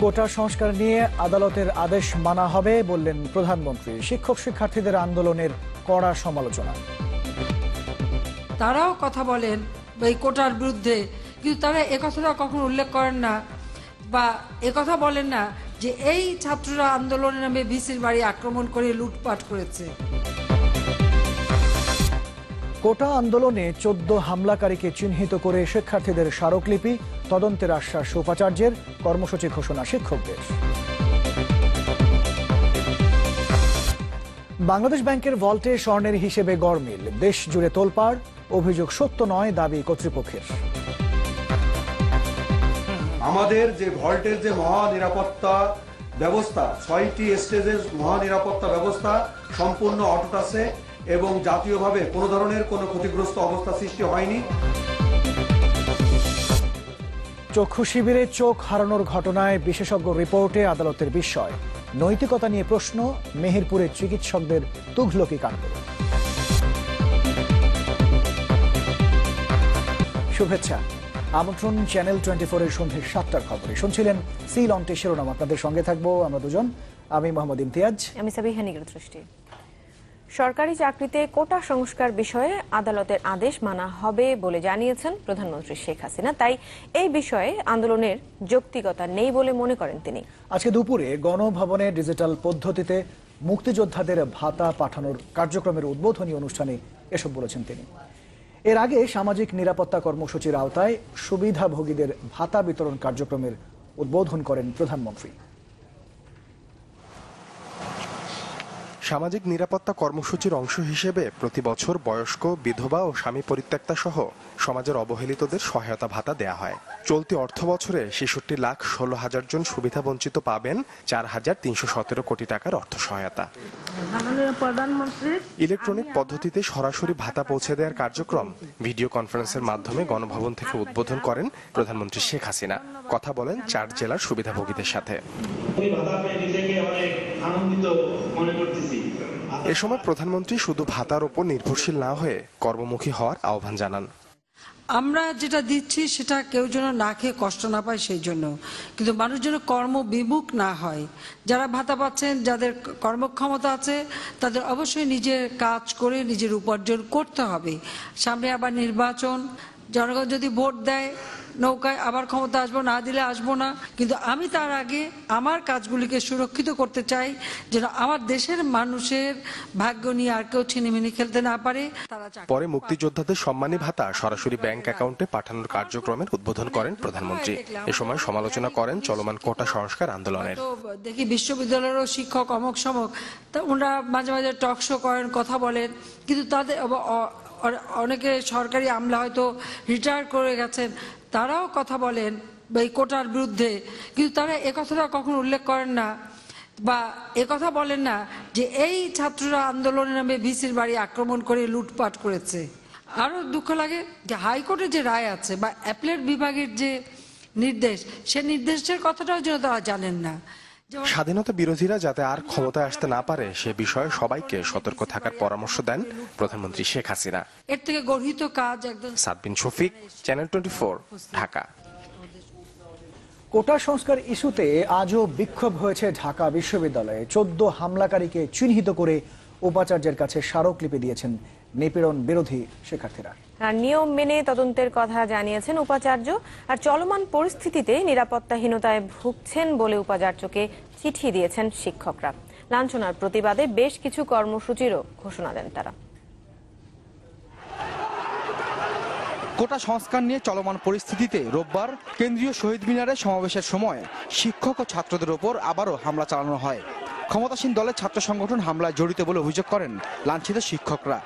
কোটা সংস্কার নিয়ে আদালতের আদেশ মানা হবে বললেন প্রধানমন্ত্রী। শিক্ষক শিক্ষার্থীদের আন্দোলনের কড়া সমালোচনা। তারাও কথা বলেন এই কোটার বিরুদ্ধে, কিন্তু তারা একথাটা কখনো উল্লেখ করেন না বা একথা বলেন না যে এই ছাত্ররা আন্দোলনের নামে ভিসির বাড়ি আক্রমণ করে লুটপাট করেছে। কোটা আন্দোলনে 14 হামলাকারীকে চিহ্নিত করে শিক্ষার্থীদের স্মারকলিপি, তদন্তের আশ্বাস উপাচার্যের, কর্মসূচি ঘোষণা শিক্ষকদের। বাংলাদেশ ব্যাংকের ভল্টে স্বর্ণের হিসেবে গড়মিল, দেশ জুড়ে তোলপাড়, অভিযোগ সত্য নয় দাবি কর্তৃপক্ষের। আমাদের যে ভল্টের যে মহানিরাপত্তা ব্যবস্থা, 6টি স্টেজের মহানিরাপত্তা ব্যবস্থা সম্পূর্ণ অটুট আছে এবং জাতীয়ভাবে কোনো ধরনের কোনো ক্ষতিগ্রস্ত অবস্থা সৃষ্টি হয়নি। চক্ষু শিবিরে চোখ হারানোর ঘটনায় বিশেষজ্ঞ রিপোর্টে আদালতের বিস্ময়, নৈতিকতা নিয়ে প্রশ্ন, মেহেরপুরের চিকিৎসকদের তুঘলকি কাণ্ড। শুভেচ্ছা, আমন্ত্রণ চ্যানেল 24-এর সন্ধ্যে 7টার খবরে। শুনছিলেন সি লন্টে শিরোনাম। আপনাদের সঙ্গে থাকবো আমরা দুজন, আমি মোহাম্মদ ইমতিয়াজ, আমি সাবিহা নিগর দৃষ্টি। সরকারি চাকরিতে কোটা সংস্কার বিষয়ে আদালতের আদেশ মানা হবে বলে জানিয়েছেন প্রধানমন্ত্রী শেখ হাসিনা। তাই এই বিষয়ে আন্দোলনের যৌক্তিকতা নেই বলে মনে করেন তিনি। আজকে দুপুরে গণভবনে ডিজিটাল পদ্ধতিতে মুক্তিযোদ্ধাদের ভাতা পাঠানোর কার্যক্রমের উদ্বোধনী অনুষ্ঠানে এসব বলেছেন তিনি। এর আগে সামাজিক নিরাপত্তা কর্মসূচির আওতায় সুবিধাভোগীদের ভাতা বিতরণ কার্যক্রমের উদ্বোধন করেন প্রধানমন্ত্রী। সামাজিক নিরাপত্তা কর্মসূচির অংশ হিসেবে প্রতি বছর বয়স্ক, বিধবা ও স্বামী পরিত্যক্তা সহ সমাজের অবহেলিতদের সহায়তা ভাতা দেয়া হয়। চলতি অর্থ বছরে ৬৬,১৬,০০০ জন সুবিধাবঞ্চিত পাবেন ৪,৩১৭ কোটি টাকার অর্থ সহায়তা। ইলেকট্রনিক পদ্ধতিতে সরাসরি ভাতা পৌঁছে দেওয়ার কার্যক্রম ভিডিও কনফারেন্সের মাধ্যমে গণভবন থেকে উদ্বোধন করেন প্রধানমন্ত্রী শেখ হাসিনা। কথা বলেন 4 জেলার সুবিধাভোগীদের সাথে। এ সময় প্রধানমন্ত্রী শুধু ভাতার উপর নির্ভরশীল না হয়ে কর্মমুখী হওয়ার আহ্বান জানান। আমরা যেটা দিচ্ছি সেটা কেউ যেন না খেয়ে কষ্ট না পায় সেই জন্য, কিন্তু মানুষ যেন কর্মবিমুখ না হয়। যারা ভাতা পাচ্ছেন, যাদের কর্মক্ষমতা আছে, তাদের অবশ্যই নিজের কাজ করে নিজের উপার্জন করতে হবে। সামনে আবার নির্বাচন, জনগণ যদি ভোট দেয় নৌকায় আবার ক্ষমতা আসবো, না দিলে আসবো না, কিন্তু আমি তার আগে আমার কাজগুলিকে সুরক্ষিত করতে চাই যেন আমার দেশের মানুষের ভাগ্য নিয়ে আর কেউ ছিনিমিনি খেলতে না পারে। পরে মুক্তিযোদ্ধাদের সম্মানী ভাতা সরাসরি ব্যাংক অ্যাকাউন্টে পাঠানোর কার্যক্রমের উদ্বোধন করেন প্রধানমন্ত্রী। এ সময় সমালোচনা করেন চলমান কোটা সংস্কার আন্দোলনের। দেখি বিশ্ববিদ্যালয়েরও শিক্ষক অমক সমক, তা ওনারা মাঝে মাঝে টক শো করেন, কথা বলেন, কিন্তু তাদের অনেকে সরকারি আমলা হয়তো রিটায়ার করে গেছেন, তারাও কথা বলেন এই কোটার বিরুদ্ধে, কিন্তু তারা একথাটা কখনো উল্লেখ করেন না বা একথা বলেন না যে এই ছাত্ররা আন্দোলনের নামে ভিসির বাড়ি আক্রমণ করে লুটপাট করেছে। আরও দুঃখ লাগে যে হাইকোর্টের যে রায় আছে বা অ্যাপেলেট বিভাগের যে নির্দেশ, সে নির্দেশের কথাটাও যেন তারা জানেন না। স্বাধীনতা বিরোধীরা যাতে আর ক্ষমতায় আসতে না পারে সে বিষয়ে সবাইকে সতর্ক থাকার পরামর্শ দেন প্রধানমন্ত্রী শেখ হাসিনা। এর থেকে গর্হিত কাজ একদম। সাদবিন শফিক, চ্যানেল 24, ঢাকা। কোটা সংস্কার ইস্যুতে আজও বিক্ষোভ হয়েছে ঢাকা বিশ্ববিদ্যালয়ে। 14 হামলাকারীকে চিহ্নিত করে উপাচার্যের কাছে স্মারকলিপি দিয়েছেন নিপীড়ন বিরোধী শিক্ষার্থীরা। আর নিয়ম মেনে তদন্তের কথা জানিয়েছেন উপাচার্য। আর চলমান পরিস্থিতিতে নিরাপত্তাহীনতায় ভুগছেন বলে উপাচার্যকে চিঠি দিয়েছেন শিক্ষকরা। লাঞ্ছনার প্রতিবাদে বেশ কিছু কর্মসূচিরও ঘোষণা দেন তারা। কোটা সংস্কার নিয়ে চলমান পরিস্থিতিতে রোববার কেন্দ্রীয় শহীদ মিনারে সমাবেশের সময় শিক্ষক ও ছাত্রদের ওপর আবারও হামলা চালানো হয়। ক্ষমতাসীন দলের ছাত্র সংগঠন হামলায় জড়িত বলে অভিযোগ করেন লাঞ্ছিত শিক্ষকরা।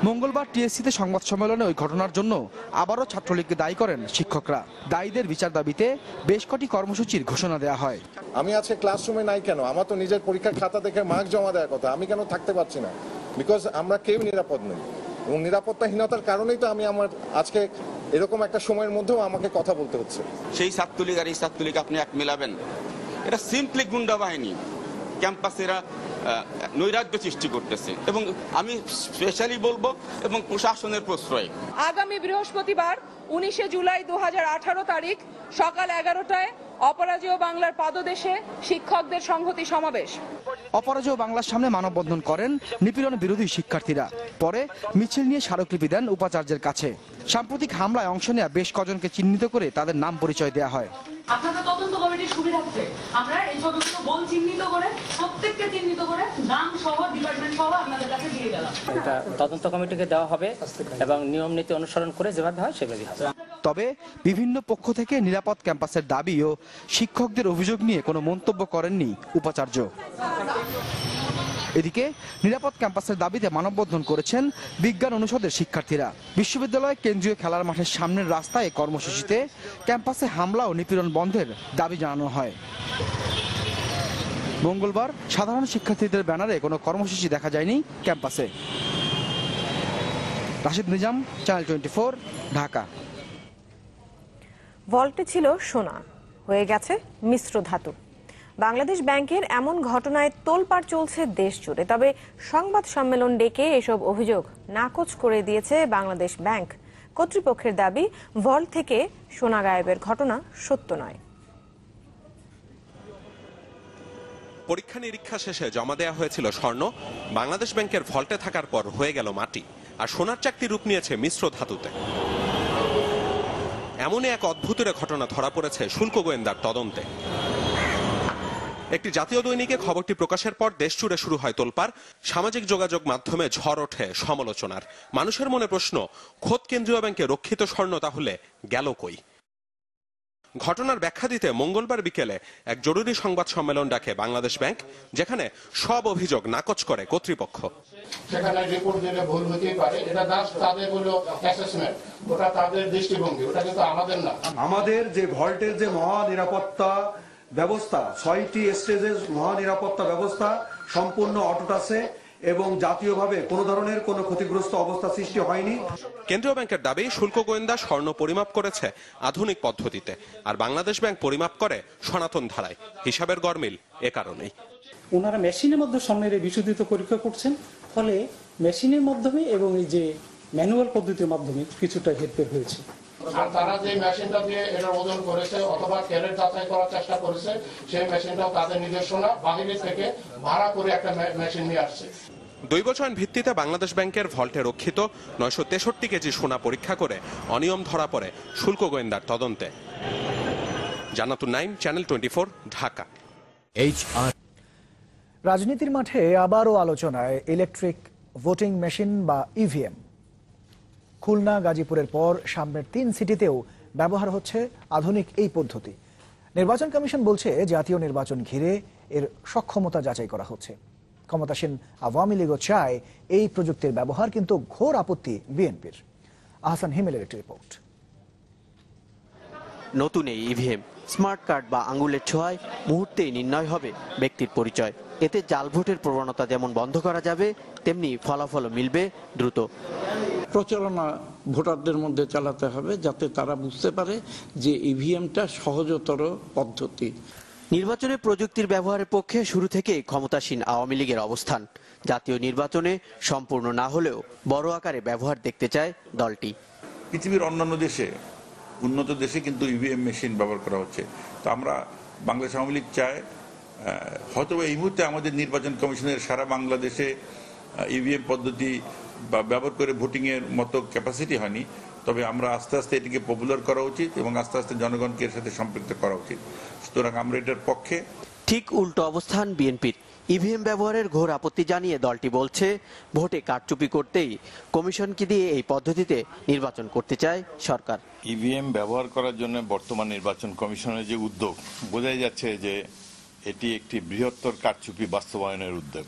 মঙ্গলবার টিএসসিতে সংবাদ সম্মেলনে ওই ঘটনার জন্য আবারও ছাত্রলীগকে দায়ী করেন শিক্ষকরা। দায়ীদের বিচার দাবিতে বেশ কটি কর্মসূচির ঘোষণা দেওয়া হয়। আমি আজকে ক্লাসরুমে নাই কেন? আমার তো নিজের পরীক্ষার খাতা দেখে মার্ক জমা দেওয়ার কথা, আমি কেন থাকতে পারছি না? বিকজ আমরা কেউ নিরাপদ নই এবং নিরাপত্তাহীনতার কারণেই তো আমি আমার আজকে এরকম একটা সময়ের মধ্যেও আমাকে কথা বলতে হচ্ছে। সেই ছাত্রলীগ আর এই ছাত্রলীগ আপনি এক মেলাবেন? এটা সিম্পলি গুন্ডা বাহিনী, ক্যাম্পাসেরা নৈরাজ্য সৃষ্টি করতেছে এবং আমি স্পেশালি বলবো এবং প্রশাসনের প্রশ্রয়। আগামী বৃহস্পতিবার 19 জুলাই 2018 তারিখ সকাল 11টায় অপরাজেয় বাংলার পাদদেশে শিক্ষকদের সংহতি সমাবেশ। অপরাজেয় বাংলার সামনে মানববন্ধন করেন নিপীড়ন বিরোধী শিক্ষার্থীরা। পরে মিছিল নিয়ে স্মারকলিপি দেন উপাচার্যের কাছে। সাম্প্রতিক হামলায় অংশ নেওয়া বেশ কজনকে চিহ্নিত করে তাদের নাম পরিচয় দেওয়া হয়। আপনাদের তদন্ত কমিটির সুবিধার্থে আমরা এই ছবিগুলো বোন চিহ্নিত করে প্রত্যেককে চিহ্নিত করে নাম সহ ডিপার্টমেন্ট সহ আপনাদের কাছে দিয়ে গেলাম। এটা তদন্ত কমিটিকে দেওয়া হবে এবং নিয়ম নীতি অনুসরণ করে যেভাবে হয় সেভাবেই হবে। তবে বিভিন্ন পক্ষ থেকে নিরাপদ ক্যাম্পাসের দাবি ও শিক্ষকদের অভিযোগ নিয়ে কোনো মন্তব্য করেননি উপাচার্য। এদিকে নিরাপদ ক্যাম্পাসের দাবিতে মানববন্ধন করেছেন বিজ্ঞান অনুষদের শিক্ষার্থীরা। বিশ্ববিদ্যালয় কেন্দ্রীয় খেলার মাঠের সামনের রাস্তায় কর্মসূচিতে ক্যাম্পাসে হামলা ও নিপীড়ন বন্ধের দাবি জানানো হয়। মঙ্গলবার সাধারণ শিক্ষার্থীদের ব্যানারে কোনো কর্মসূচি দেখা যায়নি ক্যাম্পাসে। রাশিদ নিজাম, চ্যানেল 24, ঢাকা। ভল্টে ছিল সোনা, হয়ে গেছে মিশ্র ধাতু। বাংলাদেশ ব্যাংকের এমন ঘটনায় তোলপাড় চলছে দেশ জুড়ে। তবে সংবাদ সম্মেলন ডেকে এসব অভিযোগ নাকচ করে দিয়েছে বাংলাদেশ ব্যাংক। কর্তৃপক্ষের দাবি, ভল্ট থেকে সোনা গায়েবের ঘটনা সত্য নয়। পরীক্ষা নিরীক্ষা শেষে জমা দেওয়া হয়েছিল স্বর্ণ, বাংলাদেশ ব্যাংকের ভল্টে থাকার পর হয়ে গেল মাটি, আর সোনার চাকতি রূপ নিয়েছে মিশ্র ধাতুতে। এমনই এক অদ্ভুতের ঘটনা ধরা পড়েছে শুল্ক গোয়েন্দার তদন্তে। একটি জাতীয় দৈনিকে খবরটি প্রকাশের পর দেশ জুড়ে শুরু হয় তোলপাড়। সামাজিক যোগাযোগ মাধ্যমে ঝড় ওঠে সমালোচনার। মানুষের মনে প্রশ্ন, খোদ কেন্দ্রীয় ব্যাংকে রক্ষিত স্বর্ণ তাহলে গেল কই? ঘটনার ব্যাখ্যা দিতে মঙ্গলবার বিকেলে এক জরুরি সংবাদ সম্মেলন ডাকে বাংলাদেশ ব্যাংক, যেখানে সব অভিযোগ নাকচ করে কর্তৃপক্ষ। সেখানে রিপোর্ট দিলে ভুল হতেই পারে, এটা জাস্ট তাদের হলো অ্যাসেসমেন্ট, ওটা তাদের দৃষ্টিভঙ্গি, ওটা কিন্তু আমাদের না। আমাদের যে ভল্টের যে মহা নিরাপত্তা ব্যবস্থা, 6টি স্টেজের মহা নিরাপত্তা ব্যবস্থা সম্পূর্ণ অটুট আছে এবং জাতীয়ভাবে কোনো ধরনের কোনো ক্ষতিগ্রস্ত অবস্থা সৃষ্টি হয়নি। কেন্দ্রীয় ব্যাংকের দাবি, শুল্ক গোয়েন্দা স্বর্ণ পরিমাপ করেছে আধুনিক পদ্ধতিতে, আর বাংলাদেশ ব্যাংক পরিমাপ করে সনাতন ধারায়। হিসাবের গরমিল এ কারণেই। ওনারা মেশিনের মধ্যে স্বর্ণের বিশুদ্ধিত পরীক্ষা করছেন, ফলে মেশিনের মাধ্যমে এবং এই যে ম্যানুয়াল পদ্ধতির মাধ্যমে কিছুটা হেরফের হয়েছে। আর তারা যে মেশিনটা দিয়ে এটা ওজন করেছে অথবা ক্যারেট যাচাই করার চেষ্টা করেছে, সেই মেশিনটাও তাদের নিজস্বনা, বাহিরে থেকে ভাড়া করে একটা মেশিন নিয়ে আসছে। দৈবচয়ন ভিত্তিতে বাংলাদেশ ব্যাংকের ভল্টে রক্ষিত 963 কেজি সোনা পরীক্ষা করে অনিয়ম ধরা পড়ে শুল্ক গোয়েন্দার তদন্তে। জান্নাতুন নাইম, চ্যানেল 24, ঢাকা। রাজনীতির মাঠে আবারও আলোচনায় ইলেকট্রিক ভোটিং মেশিন বা ইভিএম। খুলনা, গাজীপুরের পর সামনের 3 সিটিতেও ব্যবহার হচ্ছে আধুনিক এই পদ্ধতি। নির্বাচন কমিশন বলছে, জাতীয় নির্বাচন ঘিরে এর সক্ষমতা যাচাই করা হচ্ছে। ক্ষমতাসীন আওয়ামী লীগও চায় এই প্রযুক্তির ব্যবহার, কিন্তু ঘোর আপত্তি বিএনপির। আহসান হিমেলের একটি রিপোর্ট। নতুন এই ইভিএম স্মার্ট কার্ড বা আঙ্গুলের ছোঁয়ায় মুহূর্তেই নির্ণয় হবে ব্যক্তির পরিচয়। এতে জাল ভোটের প্রবণতা যেমন বন্ধ করা যাবে, তেমনি ফলাফলও মিলবে দ্রুত। প্রচারণা ভোটারদের মধ্যে চালাতে হবে, যাতে তারা বুঝতে পারে যে ইভিএমটা সহজতর পদ্ধতি। নির্বাচনে প্রযুক্তির ব্যবহারের পক্ষে শুরু থেকেই ক্ষমতাসীন আওয়ামী লীগের অবস্থান। জাতীয় নির্বাচনে সম্পূর্ণ না হলেও বড় আকারে ব্যবহার দেখতে চায় দলটি। পৃথিবীর অন্যান্য দেশে, উন্নত দেশে কিন্তু ইভিএম মেশিন ব্যবহার করা হচ্ছে। তো আমরা বাংলাদেশ আওয়ামী লীগ চায়, হয়তো এই মুহূর্তে আমাদের নির্বাচন কমিশনের সারা বাংলাদেশে ইভিএম পদ্ধতি বা ব্যবহার করে ভোটিং এর মতো ক্যাপাসিটি হয়নি, তবে আমরা আস্তে আস্তে এটিকে পপুলার করা উচিত এবং আস্তে আস্তে জনগণকে এর সাথে সম্পৃক্ত করা উচিত। সুতরাং আমরা এটার পক্ষে। ঠিক উল্টো অবস্থান বিএনপির। ইভিএম ব্যবহারের ঘোর আপত্তি জানিয়ে দলটি বলছে, ভোটে কারচুপি করতেই কমিশনকে দিয়ে এই পদ্ধতিতে নির্বাচন করতে চায় সরকার। ইভিএম ব্যবহার করার জন্য বর্তমান নির্বাচন কমিশনের যে উদ্যোগ, বোঝাই যাচ্ছে যে এটি একটি বৃহত্তর কারচুপি বাস্তবায়নের উদ্যোগ।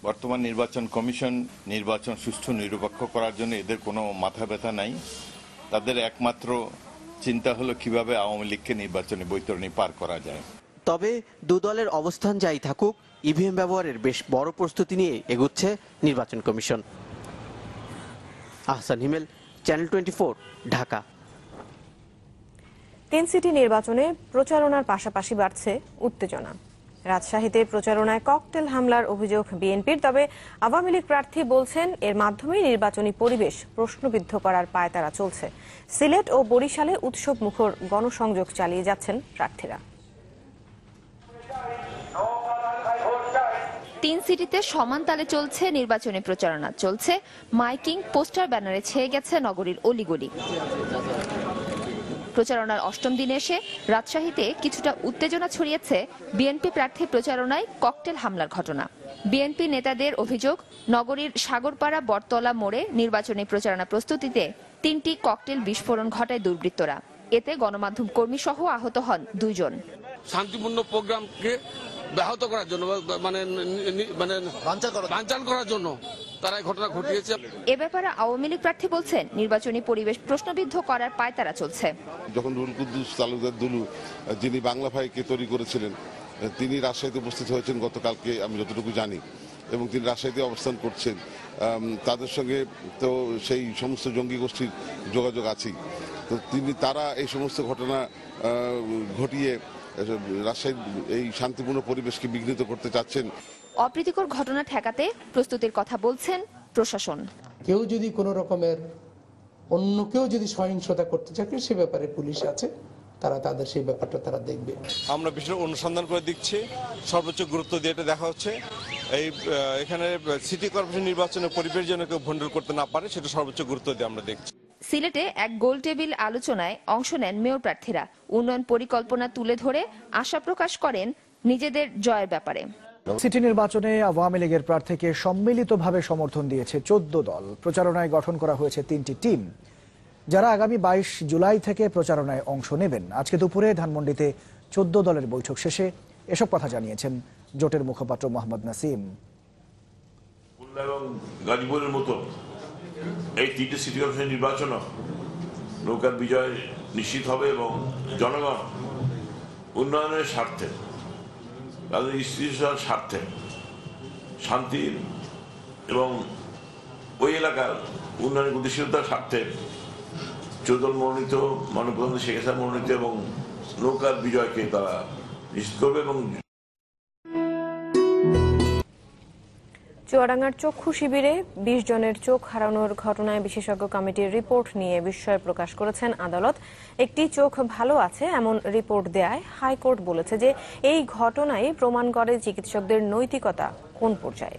বর্তমান নির্বাচন কমিশন নির্বাচন সুষ্ঠু নিরপেক্ষ করার জন্য এদের কোনো মাথা ব্যথা নাই। তাদের একমাত্র চিন্তা হলো কিভাবে আওয়ামী লীগকে নির্বাচনী বৈতরণী পার করা যায়। তবে দু দলের অবস্থান যাই থাকুক, ইভিএম ব্যবহারের বেশ বড় প্রস্তুতি নিয়ে এগুচ্ছে নির্বাচন কমিশন। আহসান হিমেল, চ্যানেল 24, ঢাকা। 3 সিটি নির্বাচনে প্রচারণার পাশাপাশি বাড়ছে উত্তেজনা। রাজশাহীতে প্রচারণায় ককটেল হামলার অভিযোগ বিএনপির, তবে আওয়ামী লীগ প্রার্থী বলছেন এর মাধ্যমে নির্বাচনী পরিবেশ প্রশ্নবিদ্ধ করার পায়তারা চলছে। সিলেট ও বরিশালে উৎসব মুখর গণসংযোগ চালিয়ে যাচ্ছেন প্রার্থীরা। 3 সিটিতে সমান তালে চলছে নির্বাচনী প্রচারণা, চলছে মাইকিং, পোস্টার, ব্যানারে ছেয়ে গেছে নগরীর অলিগলি। প্রচারণার 8ম দিনে এসে রাজশাহীতে কিছুটা উত্তেজনা ছড়িয়েছে বিএনপি প্রার্থী প্রচারণায় ককটেল হামলার ঘটনা। বিএনপি নেতাদের অভিযোগ, নগরীর সাগরপাড়া বটতলা মোড়ে নির্বাচনী প্রচারণা প্রস্তুতিতে 3টি ককটেল বিস্ফোরণ ঘটায় দুর্বৃত্তরা। এতে গণমাধ্যম কর্মী সহ আহত হন 2 জন। শান্তিপূর্ণ প্রোগ্রামকে ব্যাহত করার জন্য মানে বানচাল করার জন্য তারা ঘটনা ঘটিয়েছে। এ ব্যাপারে আওয়ামী লীগ প্রার্থী বলছেন নির্বাচনী পরিবেশ প্রশ্নবিদ্ধ করার পায়তারা চলছে। যখন রুহুল কুদ্দুস তালুকদার দুলু, যিনি বাংলা ভাইকে তৈরি করেছিলেন, তিনি রাজশাহীতে উপস্থিত হয়েছেন গতকালকে, আমি যতটুকু জানি, এবং তিনি রাজশাহীতে অবস্থান করছেন। তাদের সঙ্গে তো সেই সমস্ত জঙ্গি গোষ্ঠীর যোগাযোগ আছেই। তো তারা এই সমস্ত ঘটনা ঘটিয়ে রাজশাহীর এই শান্তিপূর্ণ পরিবেশকে বিঘ্নিত করতে চাচ্ছেন। অপ্রীতিকর ঘটনা ঠেকাতে প্রস্তুতির কথা বলছেন প্রশাসন। কেউ যদি কোনো রকমের অন্য কেউ যদি সহিংসতা করতে চায় সে ব্যাপারে পুলিশ আছে, তারা তাদের সেই ব্যাপারটা তারা দেখবে। আমরা বিষয়টা অনুসন্ধান করে দিচ্ছি, সর্বোচ্চ গুরুত্ব দিয়ে এটা দেখা হচ্ছে। এখানে সিটি কর্পোরেশন নির্বাচনের পরিবেশ যেন কেউ ভণ্ডুল করতে না পারে সেটা সর্বোচ্চ গুরুত্ব দিয়ে আমরা দেখছি। সিলেটে এক গোল টেবিল আলোচনায় অংশ নেন মেয়র প্রার্থীরা। উন্নয়ন পরিকল্পনা তুলে ধরে আশা প্রকাশ করেন নিজেদের জয়ের ব্যাপারে। সিটি নির্বাচনে আওয়ামী লীগের প্রার্থীকে সম্মিলিতভাবে সমর্থন দিয়েছে 14 দল। প্রচারণায় গঠন করা হয়েছে 3টি টিম, যারা আগামী 22 জুলাই থেকে প্রচারণায় অংশ নেবেন। আজকে দুপুরে ধানমন্ডিতে 14 দলের বৈঠক শেষে এসব কথা জানিয়েছেন জোটের মুখপাত্র মোহাম্মদ নাসিম। এবং গাজীপুরের মতো এই 3টি সিটি কর্পোরেশন নির্বাচন নৌকার বিজয় নিশ্চিত হবে এবং জনগণ উন্নয়নের স্বার্থে, তাদের স্থিতিশীল স্বার্থে, শান্তির এবং ওই এলাকার উন্নয়নের গতিশীলতার স্বার্থে 14 দল মনোনীত, মাননীয় প্রধানমন্ত্রী শেখ হাসিনা মনোনীত এবং নৌকার বিজয়কে তারা নিশ্চিত করবে। এবং চুয়াডাঙ্গার চক্ষু শিবিরে 20 জনের চোখ হারানোর ঘটনায় বিশেষজ্ঞ কমিটির রিপোর্ট নিয়ে বিস্ময় প্রকাশ করেছেন আদালত। একটি চোখ ভালো আছে এমন রিপোর্ট দেয়ায় হাইকোর্ট বলেছে যে এই ঘটনায় প্রমাণ করে চিকিৎসকদের নৈতিকতা কোন পর্যায়ে।